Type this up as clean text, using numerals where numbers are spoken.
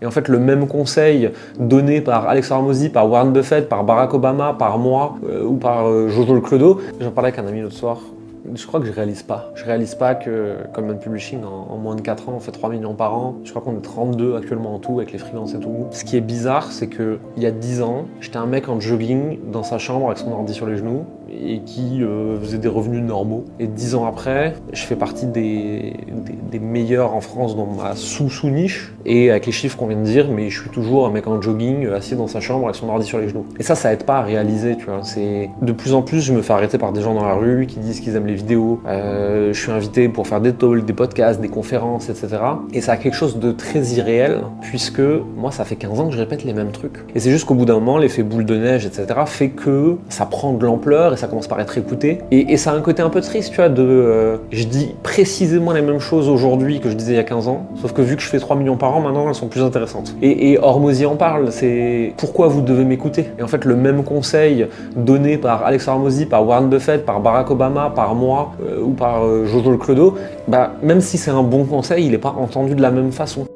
Et en fait, le même conseil donné par Alex Hormozy, par Warren Buffett, par Barack Obama, par moi ou par Jojo le Clodo, j'en parlais avec un ami l'autre soir. Je crois que je réalise pas. Je réalise pas que Coleman Publishing, en moins de 4 ans, on fait 3 millions par an. Je crois qu'on est 32 actuellement en tout, avec les freelances et tout. Ce qui est bizarre, c'est que il y a 10 ans, j'étais un mec en jogging dans sa chambre avec son ordi sur les genoux et qui faisait des revenus normaux. Et 10 ans après, je fais partie des meilleurs en France dans ma sous-niche. Et avec les chiffres qu'on vient de dire, mais je suis toujours un mec en jogging, assis dans sa chambre avec son ordi sur les genoux. Et ça aide pas à réaliser, tu vois. C'est de plus en plus, je me fais arrêter par des gens dans la rue qui disent qu'ils aiment les vidéos. Je suis invité pour faire des talks, des podcasts, des conférences, etc. Et ça a quelque chose de très irréel, puisque moi, ça fait 15 ans que je répète les mêmes trucs. Et c'est juste qu'au bout d'un moment, l'effet boule de neige, etc. fait que ça prend de l'ampleur et ça commence par être écouté. Et ça a un côté un peu triste, tu vois, je dis précisément les mêmes choses aujourd'hui que je disais il y a 15 ans, sauf que vu que je fais 3 millions par an, maintenant, elles sont plus intéressantes. Et Hormozy en parle, c'est pourquoi vous devez m'écouter. Et en fait, le même conseil donné par Alex Hormozy, par Warren Buffett, par Barack Obama, par moi ou par Jojo le Clodo, même si c'est un bon conseil, il n'est pas entendu de la même façon.